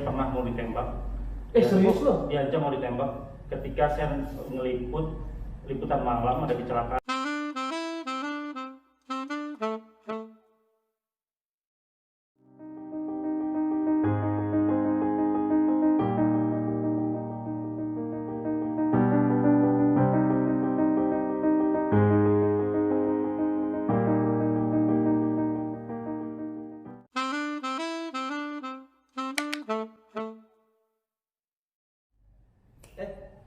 pernah mau ditembak. Serius loh? Diancam mau ditembak ketika saya ngeliput liputan malam ada kecelakaan.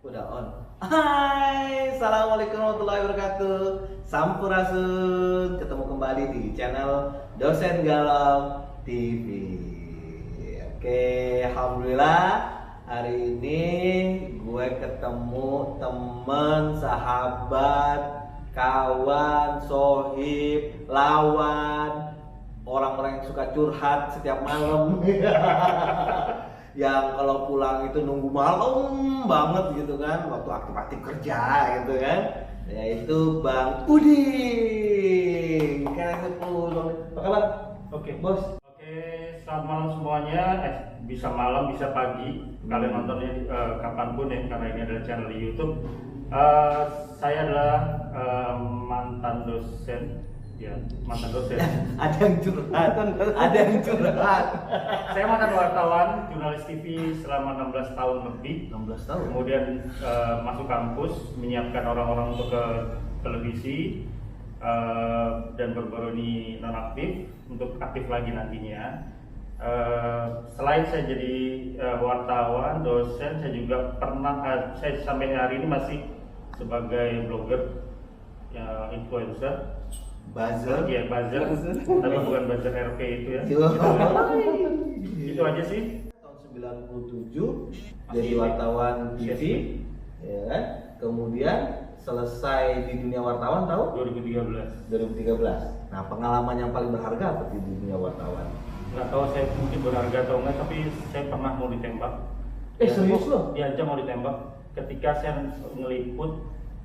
Udah on. Hai, assalamualaikum warahmatullahi wabarakatuh. Sampurasun, ketemu kembali di channel Dosen Galau TV. Oke, alhamdulillah hari ini gue ketemu temen, sahabat, kawan, sohib, lawan, orang-orang yang suka curhat setiap malam. Yang kalau pulang itu nunggu malam banget gitu kan, waktu aktif-aktif kerja gitu kan, yaitu Bang Uding. Apa kabar? Oke, Bos. Oke, selamat malam semuanya. Bisa malam, bisa pagi. Kalian nontonnya kapanpun ya, karena ini adalah channel di YouTube. Saya adalah mantan dosen. Ya, mantan dosen. Ada yang curhat, ada yang curhat. Saya mantan wartawan jurnalis TV selama 16 tahun lebih. 16 tahun. Kemudian masuk kampus, menyiapkan orang-orang untuk ke televisi, dan baru-baru ini nonaktif untuk aktif lagi nantinya. Selain saya jadi wartawan, dosen, saya juga pernah, saya sampai hari ini masih sebagai blogger, influencer. Buzzer. Iya, buzzer. Tapi bukan buzzer RP itu ya. Itu aja sih. Tahun 97 jadi wartawan TV, ya kan? Kemudian selesai di dunia wartawan tahun 2013. Nah, pengalaman yang paling berharga apa di dunia wartawan? Nggak tahu saya mungkin berharga atau enggak, tapi saya pernah mau ditembak. Serius loh? Diancam mau ditembak ketika saya ngeliput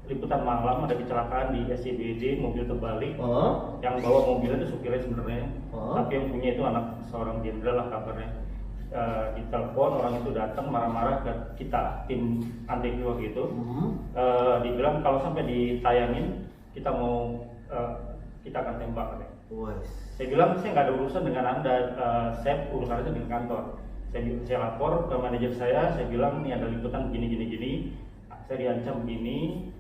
liputan malam ada kecelakaan di SCBD, mobil terbalik. Yang bawa mobilnya itu supirnya sebenarnya, tapi yang punya itu anak seorang jenderal lah kabarnya. Ditelepon, orang itu datang marah-marah ke kita, tim anti waktu itu. Dibilang kalau sampai ditayangin kita mau kita akan tembak katanya. Saya bilang saya nggak ada urusan dengan anda, saya urusannya dengan kantor. Saya lapor ke manajer saya bilang ini ada liputan gini, saya diancam begini,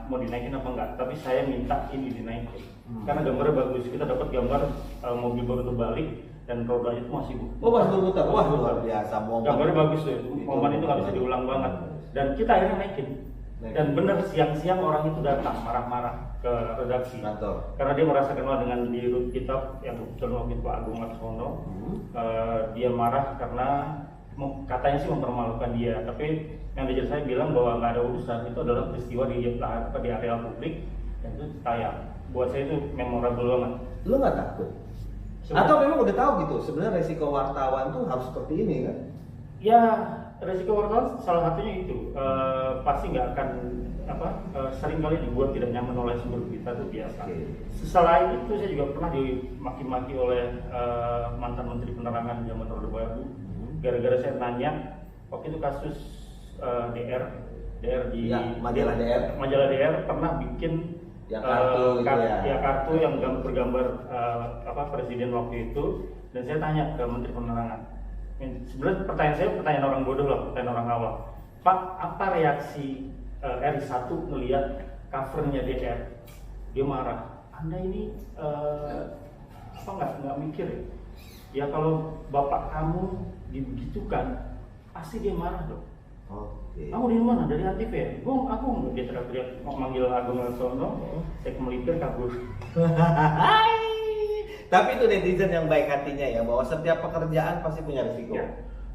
mau dinaikin apa enggak, tapi saya minta ini dinaikin karena gambarnya bagus. Kita dapat gambar mobil baru terbalik dan rodanya itu masih masih berputar. Wah, luar biasa. Gambarnya bagus tuh, momen itu nggak bisa diulang banget. Dan kita akhirnya naikin. Dan benar siang-siang orang itu datang marah-marah ke redaksi kantor karena dia merasa kenal dengan dirut kitab yang kebetulan waktu itu Pak Agung Laksono. Dia marah karena katanya sih mempermalukan dia, tapi manajer saya bilang bahwa nggak ada urusan, itu adalah peristiwa di area publik dan itu tayang. Buat saya itu memorable banget. Lu nggak takut? Atau memang udah tahu gitu sebenarnya resiko wartawan tuh harus seperti ini kan? Ya, resiko wartawan salah satunya itu pasti nggak akan sering kali dibuat tidak nyaman oleh sumber berita, itu biasa. Selain itu saya juga pernah dimaki-maki oleh mantan Menteri Penerangan zaman Orde Baru. Gara-gara saya nanya waktu itu kasus DR di majalah DR pernah bikin yang kartu yang bergambar presiden waktu itu, dan saya tanya ke Menteri Penerangan. Sebenarnya pertanyaan orang bodoh lah, pertanyaan orang awam. Pak, apa reaksi RI1 melihat covernya DR? Dia marah. Anda ini nggak mikir ya? Ya kalau bapak kamu dibegitukan, pasti dia marah dong. Kamu dari mana? Dari Antif ya? Aku dia teriak-teriak mau manggil Agung Laksono. Saya melipir kabur. Tapi itu netizen yang baik hatinya ya, bahwa setiap pekerjaan pasti punya risiko.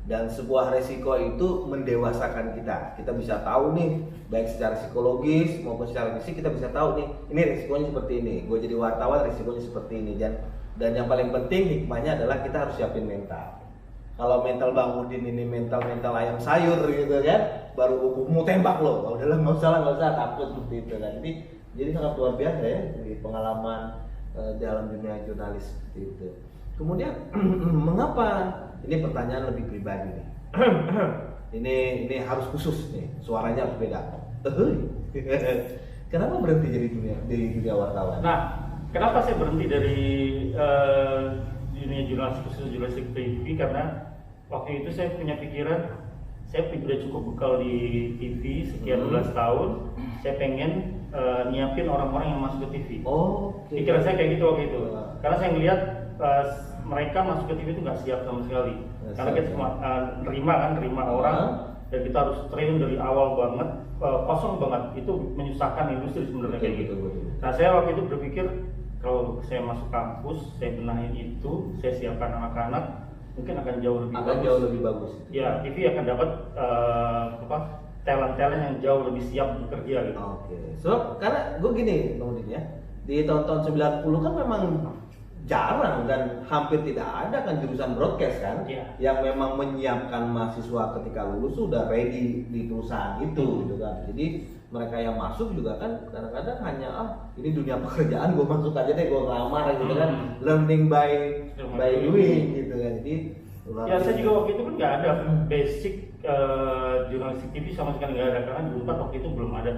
Dan sebuah risiko itu mendewasakan kita. Kita bisa tahu nih, baik secara psikologis maupun secara fisik kita bisa tahu nih, ini risikonya seperti ini. Gue jadi wartawan risikonya seperti ini. Dan yang paling penting hikmahnya adalah kita harus siapin mental. Kalau mental Bang Udin ini mental ayam sayur gitu kan, baru mau tembak lo, udahlah nggak usah takut seperti itu kan. Jadi sangat luar biasa ya di pengalaman dalam dunia jurnalis seperti itu. Kemudian mengapa, ini pertanyaan lebih pribadi nih, Ini harus khusus nih, suaranya harus beda. Kenapa berhenti jadi dunia wartawan? Nah, kenapa saya berhenti dari dunia jurnalistik, khusus jurnalistik TV? Karena waktu itu saya punya pikiran, saya sudah cukup bekal di TV sekian belas tahun. Saya pengen nyiapin orang-orang yang masuk ke TV. Pikiran saya kayak gitu waktu itu. Karena saya ngelihat mereka masuk ke TV itu nggak siap sama sekali. Karena kita cuma nerima orang, dan kita harus train dari awal banget, kosong banget. Itu menyusahkan industri sebenarnya kayak gitu. Nah, saya waktu itu berpikir kalau saya masuk kampus, saya benahin itu, saya siapkan anak-anak, mungkin akan jauh lebih bagus. Ya, TV akan dapat talent-talent yang jauh lebih siap bekerja gitu. So, karena gue gini, Bang Udin ya, di tahun-tahun 90 kan memang jarang dan hampir tidak ada kan jurusan broadcast kan, yang memang menyiapkan mahasiswa ketika lulus sudah ready di perusahaan itu gitu kan. Jadi mereka yang masuk juga kan kadang-kadang hanya ini dunia pekerjaan, gue masuk aja deh, gue ngelamar gitu kan, learning by doing gitu kan. Jadi saya juga waktu itu kan nggak ada basic jurnalistik TV sama sekali nggak ada, karena di Unpad waktu itu belum ada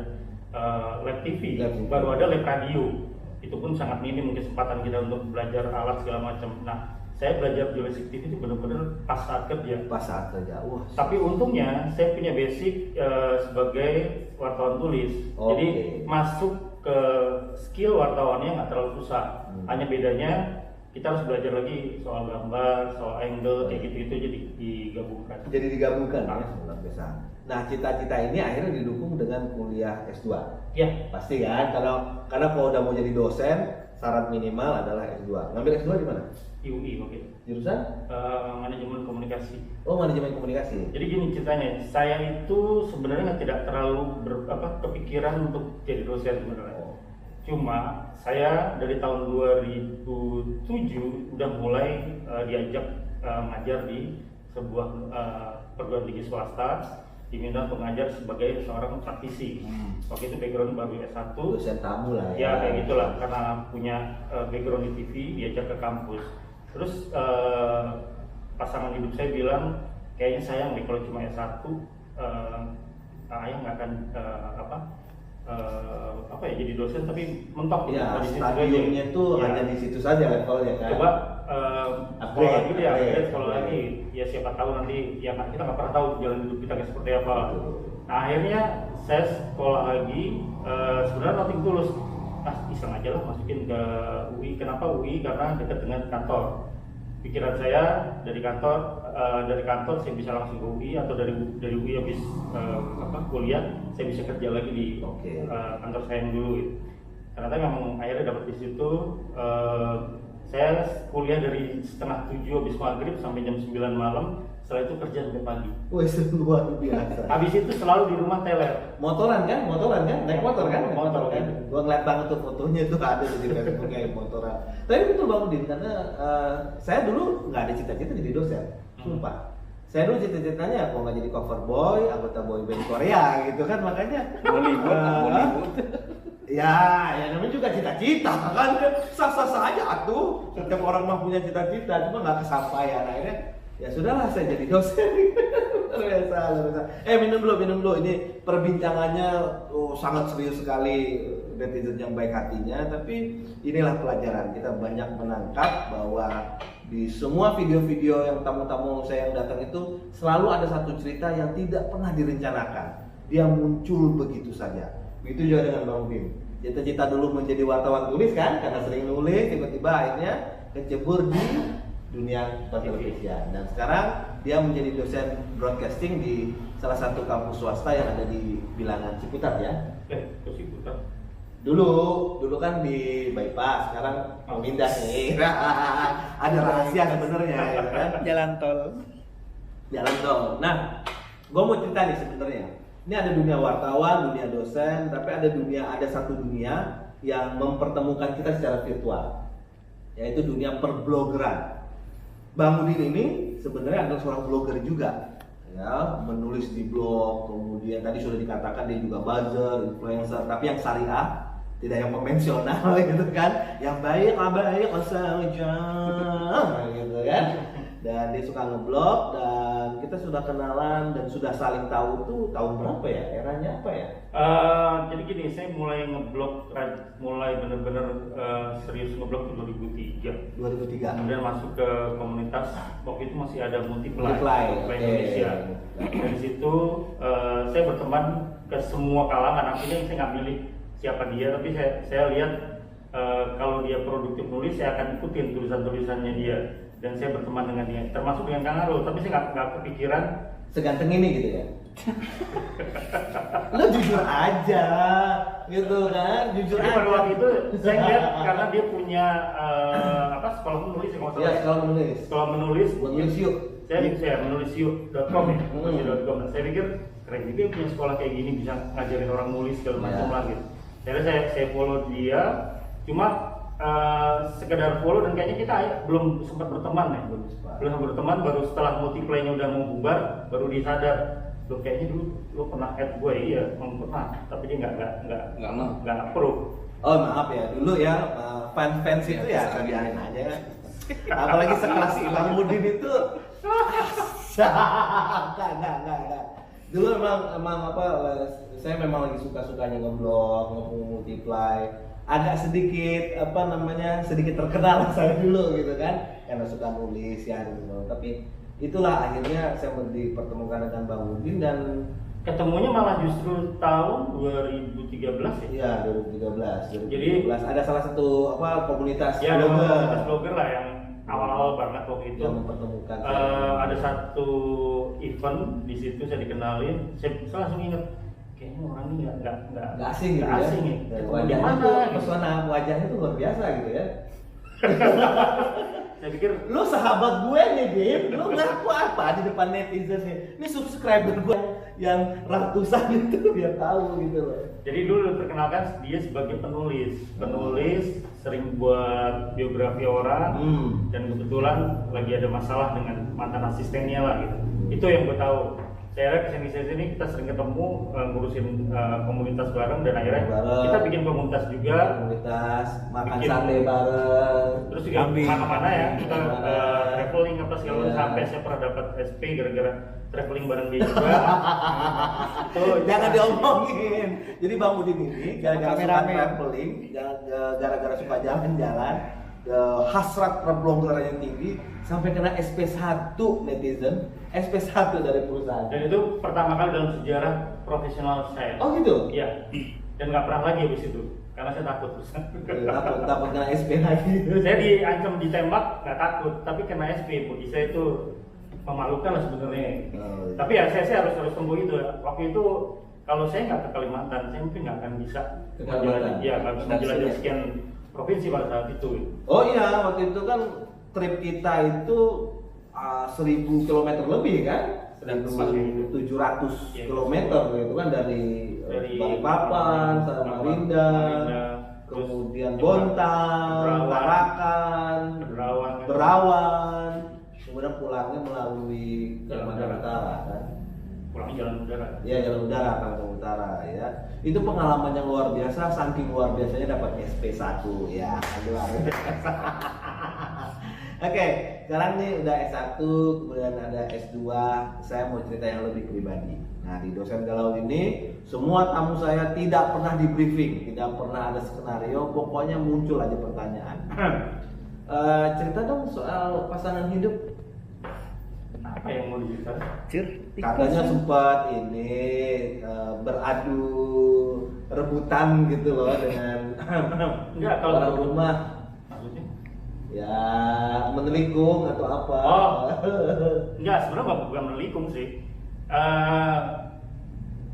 lab TV, baru ada lab radio. Itu pun sangat minim kesempatan kita untuk belajar alat segala macam. Nah, saya belajar jurnalistik TV itu benar-benar pas saat kerja. Tapi untungnya saya punya basic sebagai wartawan tulis. Jadi masuk ke skill wartawannya nggak terlalu susah. Hanya bedanya kita harus belajar lagi soal gambar, soal angle, kayak gitu-gitu, jadi digabungkan. Ya, luar biasa. Nah, cita-cita ini akhirnya didukung dengan kuliah S2. Iya. Pasti kan, karena kalau udah mau jadi dosen, syarat minimal adalah S2. Ngambil S2 di mana? Di UI waktu itu. Jurusan? Manajemen komunikasi. Manajemen komunikasi. Jadi gini ceritanya, saya itu sebenarnya tidak terlalu kepikiran untuk jadi dosen sebenarnya. Cuma saya dari tahun 2007 udah mulai diajak ngajar di sebuah perguruan tinggi swasta, diminta untuk ngajar sebagai seorang praktisi. Waktu itu background baru S1, dosen tamu lah ya kayak gitulah, karena punya background di TV, diajak ke kampus. Terus pasangan hidup saya bilang, kayaknya sayang nih kalau cuma S1, ayah nggak akan jadi dosen, tapi mentok ya, stadiumnya tuh hanya di situ saja levelnya kan. Coba sekolah lagi deh, sekolah lagi, ya siapa tahu nanti, ya kita nggak pernah tahu jalan hidup kita kayak seperti apa. Nah, akhirnya saya sekolah lagi, sebenarnya nothing tulus, iseng aja lah masukin ke UI. Kenapa UI? Karena dekat dengan kantor. Pikiran saya dari kantor saya bisa langsung ke UI, atau dari UI habis kuliah saya bisa kerja lagi di kantor saya yang dulu gitu. Ternyata memang akhirnya dapat di situ. Saya kuliah dari setengah 7 habis maghrib sampai jam 9 malam. Setelah itu kerja sampai pagi. Luar biasa. Habis itu selalu di rumah teler. Motoran kan? Naik motor kan? Motor kan? Gua ngeliat banget tuh fotonya tuh ada di Facebook kayak motoran. Tapi betul Bang Udin, karena saya dulu nggak ada cita-cita jadi dosen. Sumpah. Saya dulu cita-citanya kalau nggak jadi cover boy, anggota boy band Korea gitu kan, makanya Bollywood. Ya namanya juga cita-cita kan, sah-sah saja atuh. Setiap orang mah punya cita-cita, cuma nggak kesampaian. Akhirnya ya sudahlah, saya jadi dosen. Luar biasa. Minum dulu. Ini perbincangannya sangat serius sekali, netizen yang baik hatinya. Tapi inilah pelajaran, kita banyak menangkap bahwa di semua video-video yang tamu-tamu saya yang datang itu selalu ada satu cerita yang tidak pernah direncanakan. Dia muncul begitu saja. Begitu juga dengan Bang Udin. Cita-cita dulu menjadi wartawan tulis kan, karena sering nulis, tiba-tiba akhirnya kecebur di dunia pertelevisian. Dan sekarang dia menjadi dosen broadcasting di salah satu kampus swasta yang ada di Bilangan Ciputat ya. Ciputat. Dulu kan di bypass, sekarang mau pindah nih. Ada rahasia sebenarnya ya kan? Jalan tol. Nah, gue mau cerita nih sebenarnya. Ini ada dunia wartawan, dunia dosen, tapi ada satu dunia yang mempertemukan kita secara virtual, yaitu dunia perblogeran. Bang Udin ini sebenarnya adalah seorang blogger juga, ya, menulis di blog, kemudian tadi sudah dikatakan dia juga buzzer, influencer, tapi yang syariah, tidak yang konvensional gitu kan, yang baik saja gitu kan. Dan dia suka ngeblog dan kita sudah kenalan dan sudah saling tahu tuh tahun berapa ya? Eranya apa ya? Jadi gini, saya mulai ngeblog, mulai bener-bener serius ngeblog tuh 2003. 2003. Kemudian masuk ke komunitas, waktu itu masih ada Multiply Okay. Indonesia. Dari situ saya berteman ke semua kalangan. Akhirnya saya nggak milih siapa dia, tapi saya lihat kalau dia produktif nulis, saya akan ikutin tulisan-tulisannya dia. Dan saya berteman dengan dia, termasuk dengan Kang Arul. Tapi saya nggak kepikiran seganteng ini gitu ya. Lo jujur aja gitu kan, jujur jadi aja. pada waktu itu saya lihat karena dia punya sekolah menulis ya, Iya, sekolah menulis menulis yuk. Saya menulisyuk.com ya, menulisyuk.com. Saya pikir keren juga punya sekolah kayak gini, bisa ngajarin orang nulis segala macam lah gitu. Jadi saya follow dia, cuma sekedar follow dan kayaknya kita belum sempat berteman ya. Belum berteman, baru setelah Multiply-nya udah mau bubar, baru dia sadar, lo kayaknya dulu lo pernah add gue, iya, pernah, tapi dia nggak approve. Oh maaf ya, dulu ya fans itu ya biarin aja kan. Apalagi sekelas Bang Mudin itu, enggak. Dulu emang saya memang lagi suka-sukanya ngeblog, Multiply. Agak sedikit sedikit terkenal saya dulu gitu kan, karena suka nulis ya gitu. Tapi itulah akhirnya saya dipertemukan dengan Bang Mudin dan ketemunya malah justru tahun 2013 ya? Iya, 2013. Jadi ada salah satu komunitas ya, blogger. Komunitas blogger lah yang awal-awal banget waktu itu. Yang mempertemukan. Ada satu event di situ saya dikenalin, saya langsung ingat kayaknya orang ini nggak asing gitu ya. Asing ya. Wajahnya tuh pesona, wajahnya tuh luar biasa gitu ya. Saya pikir lu sahabat gue nih, Bim. Lu ngaku apa di depan netizen nih? Ini subscriber gue yang ratusan itu biar tahu gitu loh. Jadi dulu terkenalkan dia sebagai penulis sering buat biografi orang dan kebetulan lagi ada masalah dengan mantan asistennya lah gitu. Itu yang gue tahu. Saya kesini kita sering ketemu ngurusin komunitas bareng dan akhirnya kita bikin komunitas juga. Komunitas makan sate bareng. Terus juga mana-mana ya kita traveling apa segala macam sampai saya pernah dapat SP gara-gara traveling bareng dia juga. Jangan diomongin. Jadi Bang Udin ini gara-gara suka traveling, gara-gara suka jalan-jalan, hasrat perbloggeran yang tinggi sampai kena SP1 netizen, SP1 dari perusahaan. Dan itu pertama kali dalam sejarah profesional saya. Oh gitu? Iya. Dan nggak pernah lagi habis itu, karena saya takut terus. takut kena SP lagi. Saya diancam ditembak nggak takut, tapi kena SP bagi saya itu memalukan lah sebenarnya. Tapi ya saya harus tunggu itu. Waktu itu kalau saya nggak ke Kalimantan, saya mungkin nggak akan bisa menjelajah sekian provinsi pada saat itu. Oh iya, waktu itu kan trip kita itu 1000 km lebih kan? 1700 km gitu kan dari Balikpapan, Samarinda, kemudian Bontang, Tarakan, Berawan, kemudian pulangnya melalui Kalimantan Utara kan? Pulangnya jalan udara. Iya, jalan udara Kalimantan Utara ya. Itu pengalaman yang luar biasa, saking luar biasanya dapat SP1 ya. Luar biasa. Oke, sekarang nih udah S1, kemudian ada S2, saya mau cerita yang lebih pribadi. Nah, di Dosen Galau ini, semua tamu saya tidak pernah di briefing, tidak pernah ada skenario, pokoknya muncul aja pertanyaan. Cerita dong soal pasangan hidup. Apa yang mau diceritakan? Katanya sempat ini beradu rebutan gitu loh dengan orang rumah. Ya menelikung atau apa? Enggak, sebenarnya bukan menelikung sih.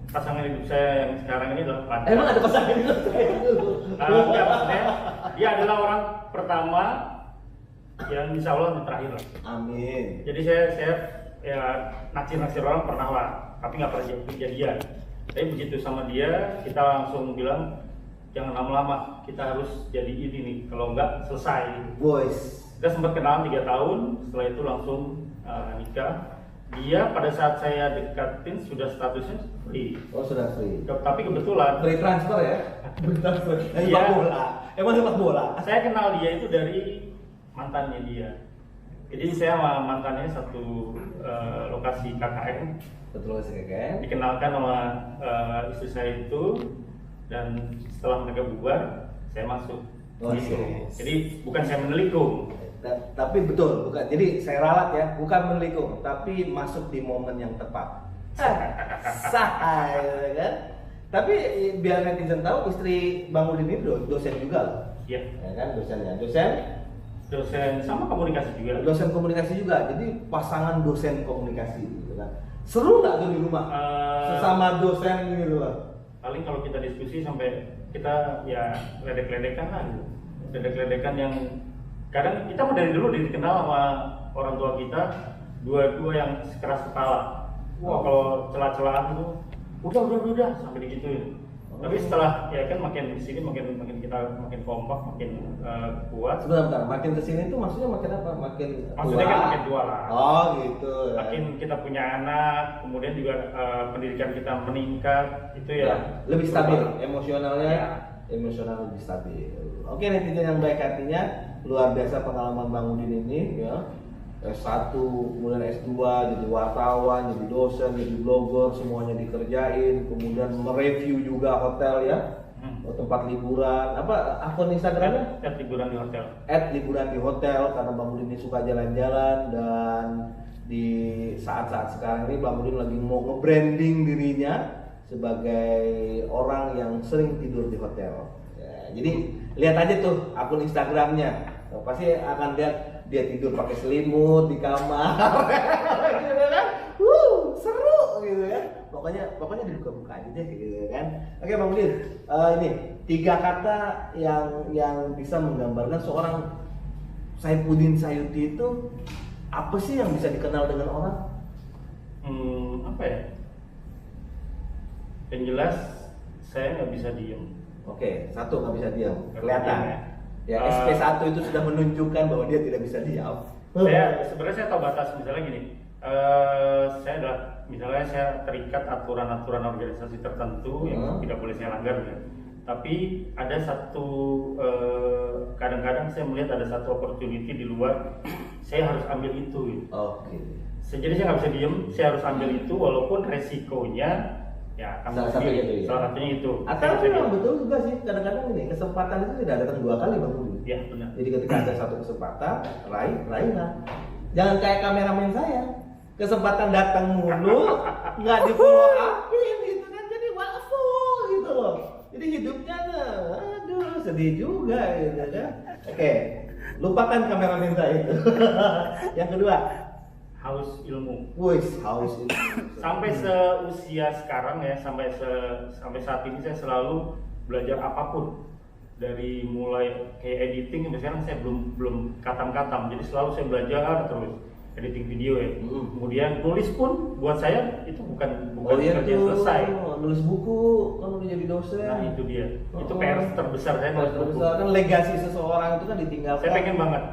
Pasangan hidup saya yang sekarang ini adalah pacar. Emang ada pasangan hidup saya dulu? Enggak, maksudnya dia adalah orang pertama yang insya Allah yang terakhir lah. Amin. Jadi saya ya naksir orang pernah lah, tapi nggak pernah kejadian. Tapi begitu sama dia, kita langsung bilang jangan lama-lama, kita harus jadi ini nih, kalau enggak selesai gitu. Boys. Kita sempat kenalan 3 tahun, setelah itu langsung nikah. Dia pada saat saya dekatin sudah statusnya free. Oh sudah free. Tapi kebetulan free transfer ya? Free transfer. Sepak bola. Emang sepak bola? Saya kenal dia itu dari mantannya dia. Jadi saya sama mantannya satu lokasi KKN. Satu lokasi KKN. Dikenalkan sama istri saya itu, dan setelah mereka bubar, saya masuk. Oh, gitu. yes. Jadi bukan saya menelikung. Tapi betul, bukan. Jadi saya ralat ya, bukan menelikung, tapi masuk di momen yang tepat. Sah, ya kan? Tapi biar netizen tahu, istri Bang Udin ini dosen juga loh. Iya. Ya kan, dosennya. Dosen sama komunikasi juga. Dosen komunikasi juga. Jadi pasangan dosen komunikasi gitu kan. Seru nggak tuh di rumah? Sesama dosen gitu loh. Paling kalau kita diskusi sampai kita ya ledek-ledekan lah gitu. Ledek-ledekan yang kadang kita dari dulu dikenal sama orang tua kita dua-dua yang keras kepala. Wah, kalau celah-celahan itu udah sampai digituin. Tapi setelah ya kan makin di sini makin kita makin kompak, makin kuat. Sebentar, makin kesini tuh maksudnya makin apa? Makin maksudnya tua. Kan makin tua lah. Oh gitu. Makin kita punya anak, kemudian juga pendidikan kita meningkat, itu ya lebih stabil emosionalnya. Ya. Emosional lebih stabil. Oke, netizen yang baik hatinya, luar biasa pengalaman Bang Udin ini ya. S1, kemudian S2, jadi wartawan, jadi dosen, jadi blogger, semuanya dikerjain, kemudian mereview juga hotel ya, tempat liburan, apa akun Instagramnya? @liburan di hotel. @liburan di hotel, karena Bang Udin ini suka jalan-jalan, dan di saat-saat sekarang ini Bang Udin lagi mau nge-branding dirinya sebagai orang yang sering tidur di hotel. Ya, jadi lihat aja tuh akun Instagramnya, pasti akan lihat dia tidur pakai selimut di kamar, gitu kan? Seru gitu kan? Pokoknya dibuka-buka aja deh, gitu kan? Oke Bang Udin, ini 3 kata yang bisa menggambarkan seorang Saifuddin Sayuti itu apa sih yang bisa dikenal dengan orang? Apa ya? Yang jelas saya nggak bisa diem. Oke, 1 nggak bisa diam, kelihatan. Ya. Ya, SP1 itu sudah menunjukkan bahwa dia tidak bisa diam. Sebenarnya saya tahu batas, misalnya gini, saya terikat aturan-aturan organisasi tertentu yang tidak boleh saya langgar ya. Tapi ada satu kadang-kadang saya melihat ada satu opportunity di luar, saya harus ambil itu. Gitu. Oke. Jadi saya nggak bisa diem, saya harus ambil itu walaupun resikonya ya salah satunya itu. Atau memang betul juga sih, kadang-kadang ini kesempatan itu tidak datang 2 kali Bang Udin. Iya benar. Jadi ketika ada satu kesempatan, raihlah. Jangan kayak kameramen saya, kesempatan datang mulu, nggak di follow upin gitu kan, jadi wafu gitu loh. Jadi hidupnya aduh sedih juga gitu kan. Oke, lupakan kameramen saya itu. Yang kedua, haus ilmu. Haus ilmu. Sampai seusia sekarang ya, sampai saat ini saya selalu belajar apapun. Dari mulai kayak editing sampai sekarang saya belum katam-katam. Jadi selalu saya belajar terus editing video ya. Kemudian nulis pun buat saya itu bukan kerja selesai. Nulis buku kan udah jadi dosen. Nah itu dia. Itu PR terbesar saya nulis buku. Kan legasi seseorang itu kan ditinggalkan. Saya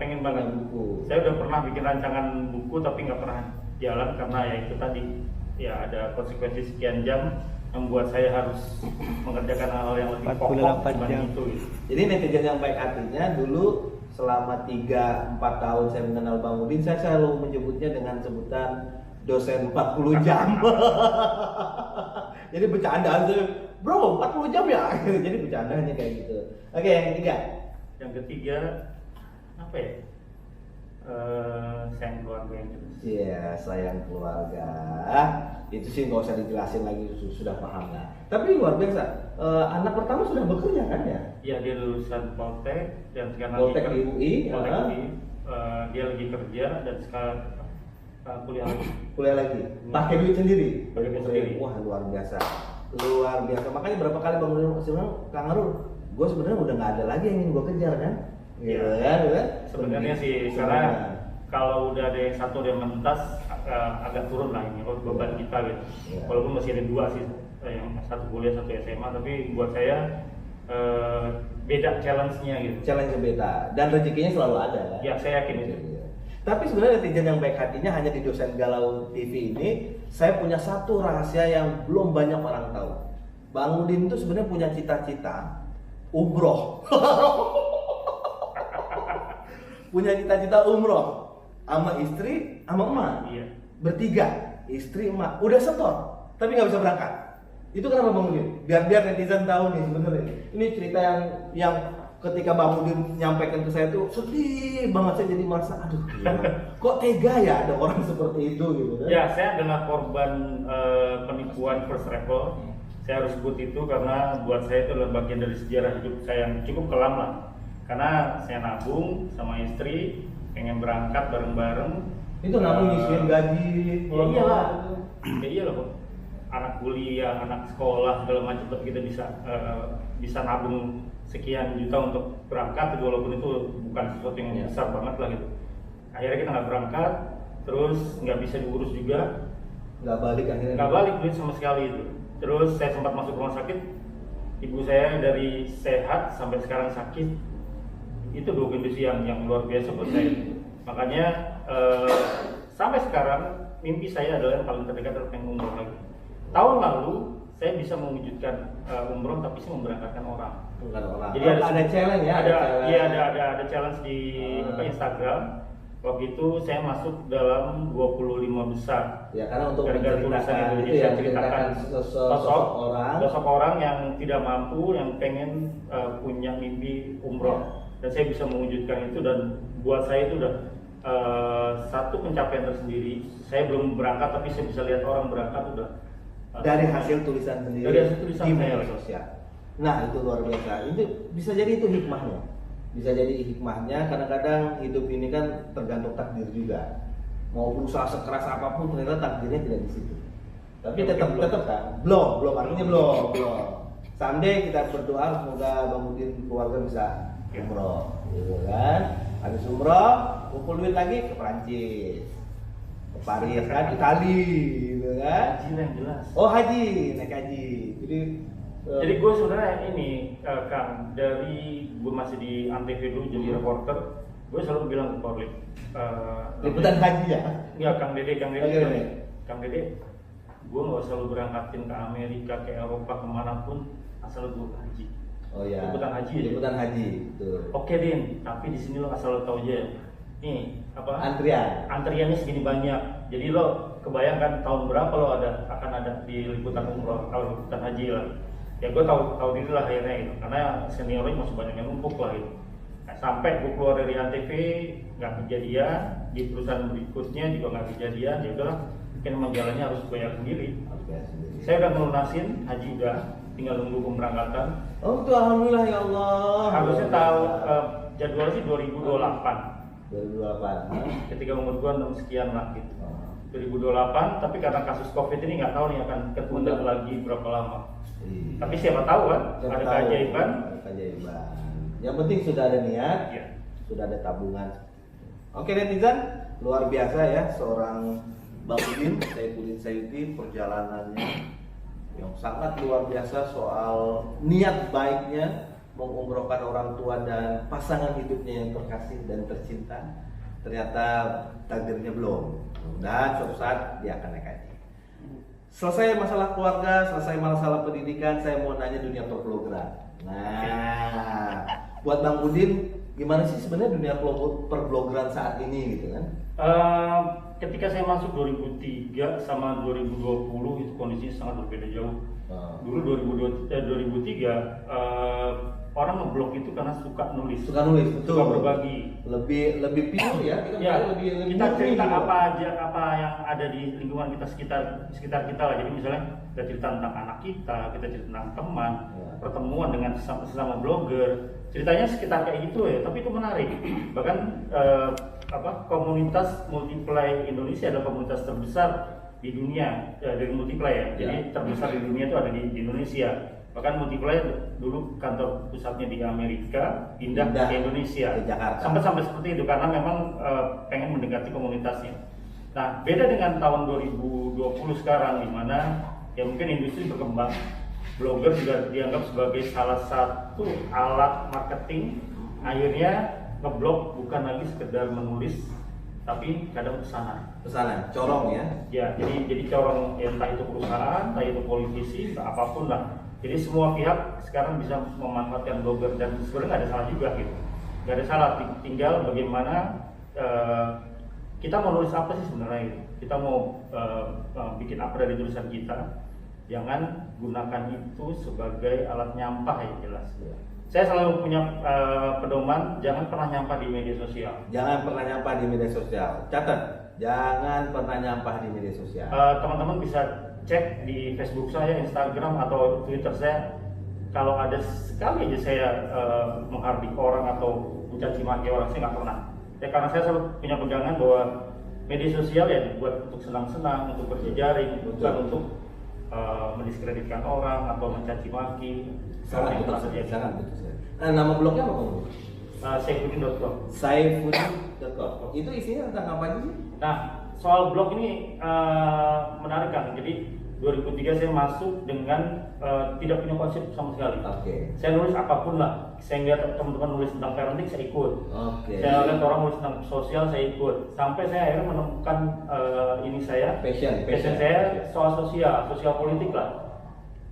pengen banget buku. Saya udah pernah bikin rancangan buku tapi nggak pernah jalan karena ya itu tadi ya ada konsekuensi sekian jam yang membuat saya harus mengerjakan hal yang lebih pokok dibanding itu. Jadi netizen yang baik hatinya, dulu selama 3-4 tahun saya mengenal Bang Udin, saya selalu menyebutnya dengan sebutan dosen 40 jam. Jadi bercandaan tuh, bro 40 jam ya? Jadi bercandanya kayak gitu. Oke, yang ketiga. Yang ketiga apa ya? Sayang keluarga yang terus. Iya, sayang keluarga. Itu sih nggak usah dijelasin lagi, sudah paham lah. Tapi luar biasa. Anak pertama sudah bekerja kan ya? Iya, dia lulusan Poltek dan sekarang Poltek di UI. Dia lagi kerja dan sekarang kuliah lagi. Kuliah lagi. Pakai duit sendiri. Pakai duit sendiri. Wah, luar biasa. Luar biasa. Makanya berapa kali Bang Udin sebenarnya Kang Arul, gue sebenarnya udah nggak ada lagi yang ingin gue kejar kan? Gitu kan? Sebenarnya sih karena kalau udah ada yang satu yang mentas agak turun lah ini beban kita gitu. Walaupun masih ada 2 sih, yang satu kuliah satu SMA, tapi buat saya beda challenge-nya gitu. Challenge-nya beda dan rezekinya selalu ada kan? Ya saya yakin itu. Tapi sebenarnya netizen yang baik hatinya hanya di Dosen Galau TV ini, saya punya satu rahasia yang belum banyak orang tahu. Bang Udin itu sebenarnya punya cita-cita umroh. Punya cita-cita umroh. sama istri, sama emak. Iya. Bertiga, istri, emak. Udah setor, tapi nggak bisa berangkat. Itu kenapa Bang Udin? Biar netizen tahu nih sebenarnya. Ini cerita yang ketika Bang Udin nyampaikan ke saya tuh sedih banget, saya jadi merasa aduh kok tega ya ada orang seperti itu gitu kan. Ya, saya adalah korban penipuan first travel. Saya harus sebut itu karena buat saya itu adalah bagian dari sejarah hidup saya yang cukup kelam lah. Karena saya nabung sama istri pengen berangkat bareng-bareng. Itu nabung nyisihin gaji. Ya iyalah. Ya iyalah kok. Anak kuliah, anak sekolah segala macam, tapi kita bisa nabung sekian juta untuk berangkat, walaupun itu bukan sesuatu yang besar banget lah gitu. Akhirnya kita nggak berangkat, terus nggak bisa diurus juga, Nggak balik akhirnya. nggak balik duit sama sekali itu. Terus saya sempat masuk rumah sakit, ibu saya dari sehat sampai sekarang sakit. Itu dua kondisi yang luar biasa buat saya. Makanya sampai sekarang mimpi saya adalah yang paling terdekat adalah pengen umroh lagi. Tahun lalu saya bisa mewujudkan umroh, tapi saya memberangkatkan orang. Bukan orang. Jadi ada challenge ya? Ada challenge di Instagram. Waktu itu saya masuk dalam 25 besar. Ya, karena untuk gara-gara tulisan itu ya, ceritakan sosok orang yang tidak mampu, yang pengen punya mimpi umroh. Dan saya bisa mewujudkan itu, dan buat saya itu udah satu pencapaian tersendiri. Saya belum berangkat, tapi saya bisa lihat orang berangkat udah dari hasil tulisan sendiri, dari hasil tulisan di media sosial. Nah, itu luar biasa. Itu bisa jadi itu hikmahnya. Bisa jadi hikmahnya. Kadang-kadang hidup ini kan tergantung takdir juga. Mau berusaha sekeras apapun, ternyata takdirnya tidak di situ. Tapi tetap kan. Belum artinya belum. Someday kita berdoa semoga Bang Udin keluarga bisa umroh, gitu kan? Habis umroh, kumpul duit lagi ke Prancis, ke Paris kan, Itali, gitu kan? Haji yang jelas. Oh haji, naik haji. Jadi gue sebenarnya ini Kang, dari gue masih di Antv dulu jadi reporter, gue selalu bilang ke Korlip, liputan haji ya? Enggak, Kang Dede, Okay. Kang Dede, gue nggak selalu berangkatin ke Amerika, ke Eropa, kemanapun, asal gue haji. Oh ya. Liputan haji. Liputan haji, betul. Oke Din, tapi di sini lo asal lo tahu aja, nih apa? Antriannya segini banyak. Jadi lo kebayangkan tahun berapa lo akan ada di liputan umroh, kalau liputan haji lah. Ya gue tahu diri lah akhirnya gitu, karena seniornya masih banyak yang numpuk lah gitu. Nah, sampai gue keluar dari Antv nggak kejadian, di perusahaan berikutnya juga nggak kejadian. Ya udahlah, mungkin emang jalannya harus bayar sendiri. Saya udah melunasin haji, udah tinggal nunggu pemberangkatan. Oh itu alhamdulillah ya Allah. Harusnya tahu jadwalnya sih 2028. Ketika umur gua 6 sekian lah gitu. 2028, tapi karena kasus Covid ini nggak tahu nih akan ketunda lagi berapa lama. Tapi siapa tahu kan, ada keajaiban. Yang penting sudah ada niat, sudah ada tabungan. Oke netizen, luar biasa ya seorang Bang Udin Sayuti, perjalanannya yang sangat luar biasa soal niat baiknya mengumrohkan orang tua dan pasangan hidupnya yang terkasih dan tercinta. Ternyata takdirnya belum, dan suatu saat dia akan naik haji. Selesai masalah keluarga, selesai masalah pendidikan, saya mau nanya dunia perbloggeran. Nah, buat Bang Udin, gimana sih sebenarnya dunia perbloggeran saat ini gitu kan? Ketika saya masuk 2003 sama 2020 itu kondisinya sangat berbeda jauh. Dulu 2003 orang ngeblog itu karena suka nulis, betul. Suka berbagi, lebih pure ya. Kita cerita apa yang ada di lingkungan kita sekitar kita lah. Jadi misalnya kita cerita tentang anak kita cerita tentang teman, pertemuan dengan sesama blogger, ceritanya sekitar kayak gitu ya. Tapi itu menarik. Bahkan komunitas Multiply Indonesia adalah komunitas terbesar di dunia dari Multiply ya. Jadi terbesar di dunia itu ada di Indonesia. Bahkan Multiply dulu kantor pusatnya di Amerika, pindah ke Indonesia, ke Jakarta. Sampai seperti itu karena memang pengen mendekati komunitasnya. Nah, beda dengan tahun 2020 sekarang di mana ya mungkin industri berkembang, blogger juga dianggap sebagai salah satu alat marketing. Akhirnya ngeblog bukan lagi sekedar menulis, tapi kadang pesanan, corong ya. Ya, jadi corong ya, entah itu perusahaan, entah itu politisi, entah apapun lah. Jadi semua pihak sekarang bisa memanfaatkan blogger dan sebenarnya nggak ada salah juga gitu. Nggak ada salah, tinggal bagaimana kita mau nulis apa sih sebenarnya gitu. Kita mau bikin apa dari tulisan kita, jangan gunakan itu sebagai alat nyampah yang jelas. Saya selalu punya pedoman, jangan pernah nyampah di media sosial. Jangan pernah nyampah di media sosial. Catat, jangan pernah nyampah di media sosial. Teman-teman bisa cek di Facebook saya, Instagram atau Twitter saya. Kalau ada sekali aja saya menghardik orang atau mencaci maki orang, saya nggak pernah. Ya karena saya selalu punya pegangan bahwa media sosial ya dibuat untuk senang-senang, untuk berjejaring, bukan untuk mendiskreditkan orang atau mencaci maki. Sangat betul. Nama blognya apa kamu? Saifuddin.com. Saifuddin.com. Itu isinya tentang apa aja sih? Nah, soal blog ini menarik kan. Jadi 2003 saya masuk dengan tidak punya konsep sama sekali. Saya nulis apapun lah. Saya lihat teman-teman nulis tentang parenting, saya ikut. Saya lihat orang nulis tentang sosial, saya ikut. Sampai saya akhirnya menemukan passion saya soal sosial politik lah.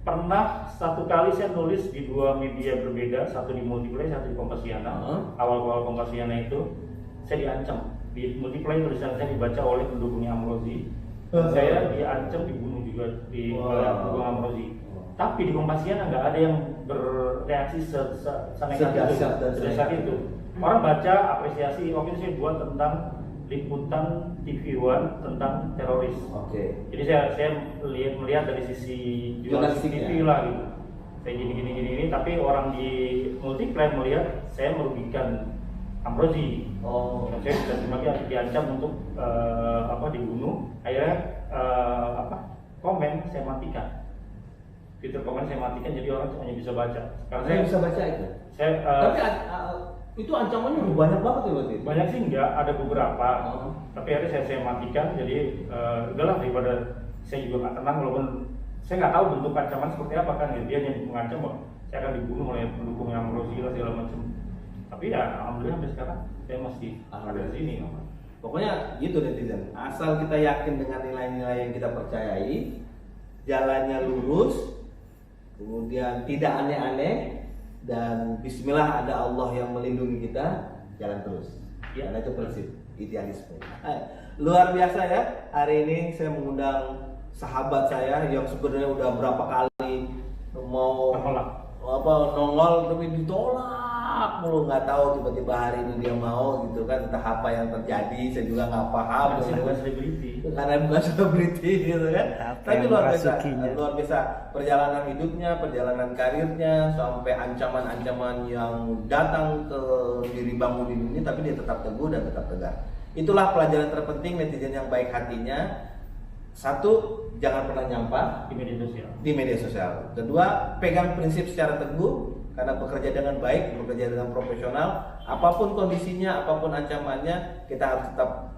Pernah satu kali saya nulis di dua media berbeda, satu di Multiplay, satu di Kompasiana. Awal-awal Kompasiana itu saya diancam. Di Multiplay tulisan saya dibaca oleh pendukungnya Amrozi. Saya diancam dibunuh juga di pendukung Amrozi. Tapi di Kompasiana nggak ada yang bereaksi sebesar itu. Orang baca apresiasi. Waktu itu saya buat tentang liputan TV One tentang teroris. Jadi saya melihat dari sisi jurnalistik TV lah gitu. Saya gini, tapi orang di Multiplay melihat saya merugikan Amrozi. Saya bisa diancam untuk dibunuh. Akhirnya komen saya matikan. Fitur komen saya matikan, jadi orang hanya bisa baca. Karena saya bisa baca itu. Tapi itu ancamannya udah banyak banget ya berarti? Banyak sih enggak, ada beberapa. Tapi akhirnya saya matikan, jadi udahlah daripada saya juga nggak tenang walaupun saya nggak tahu bentuk ancaman seperti apa kan. Dia hanya mengancam bahwa saya akan dibunuh oleh pendukung yang Amrozi lah segala macam. Tapi ya alhamdulillah sampai sekarang saya masih ada di sini. Pokoknya gitu netizen, asal kita yakin dengan nilai-nilai yang kita percayai, jalannya lurus, kemudian tidak aneh-aneh, dan bismillah ada Allah yang melindungi kita, jalan terus. Karena itu prinsip idealisme. Luar biasa ya, hari ini saya mengundang sahabat saya yang sebenarnya udah berapa kali mau nongol tapi ditolak mulu, nggak tahu tiba-tiba hari ini dia mau gitu kan, entah apa yang terjadi saya juga nggak paham. Karena bukan selebriti gitu kan. Tapi luar biasa perjalanan hidupnya, perjalanan karirnya, sampai ancaman-ancaman yang datang ke diri Bang Udin ini, tapi dia tetap teguh dan tetap tegar. Itulah pelajaran terpenting netizen yang baik hatinya. Satu, jangan pernah nyampah di media sosial. Kedua, pegang prinsip secara teguh, karena bekerja dengan baik, bekerja dengan profesional, apapun kondisinya, apapun ancamannya, kita harus tetap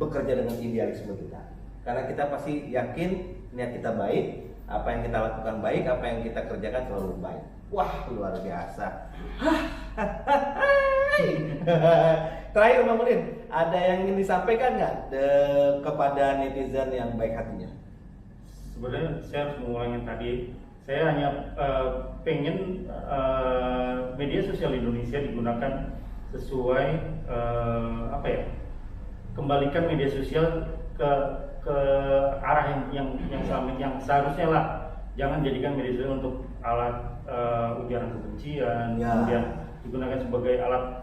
bekerja dengan idealisme kita. Karena kita pasti yakin niat kita baik, apa yang kita lakukan baik, apa yang kita kerjakan selalu baik. Wah, luar biasa. Terakhir Bang Udin, ada yang ingin disampaikan nggak kepada netizen yang baik hatinya? Sebenarnya saya harus mengulangi tadi. Saya hanya pengen media sosial Indonesia digunakan sesuai kembalikan media sosial ke arah yang seharusnya lah. Jangan jadikan media sosial untuk alat ujaran kebencian, kemudian digunakan sebagai alat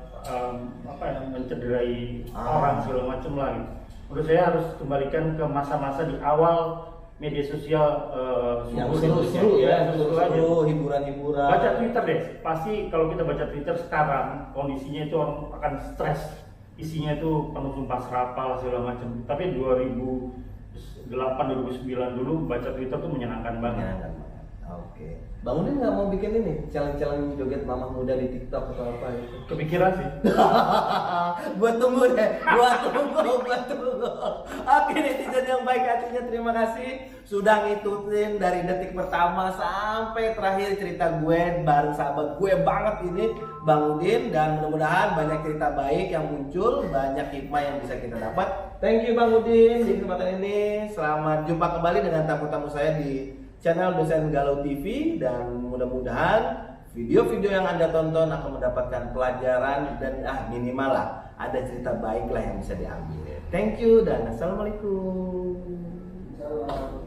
mencederai orang segala macam lah gitu. Menurut saya harus kembalikan ke masa-masa di awal media sosial yang seru, hiburan-hiburan. Baca Twitter deh, pasti kalau kita baca Twitter sekarang kondisinya itu orang akan stres, isinya itu penuh sumpah serapal segala macam. Tapi 2008-2009 dulu baca Twitter tuh menyenangkan banget. Oke. Bang Udin nggak mau bikin ini challenge joget mamah muda di TikTok atau apa itu? Kepikiran sih. Buat tunggu deh, buat tunggu. Oke netizen yang baik hatinya, terima kasih sudah ngikutin dari detik pertama sampai terakhir cerita gue bareng sahabat gue banget ini Bang Udin, dan mudah-mudahan banyak cerita baik yang muncul, banyak hikmah yang bisa kita dapat. Thank you Bang Udin di kesempatan ini. Selamat jumpa kembali dengan tamu-tamu saya di channel Dosen Galau TV, dan mudah-mudahan video-video yang Anda tonton akan mendapatkan pelajaran dan minimal lah ada cerita baik lah yang bisa diambil. Thank you dan assalamualaikum. Salam.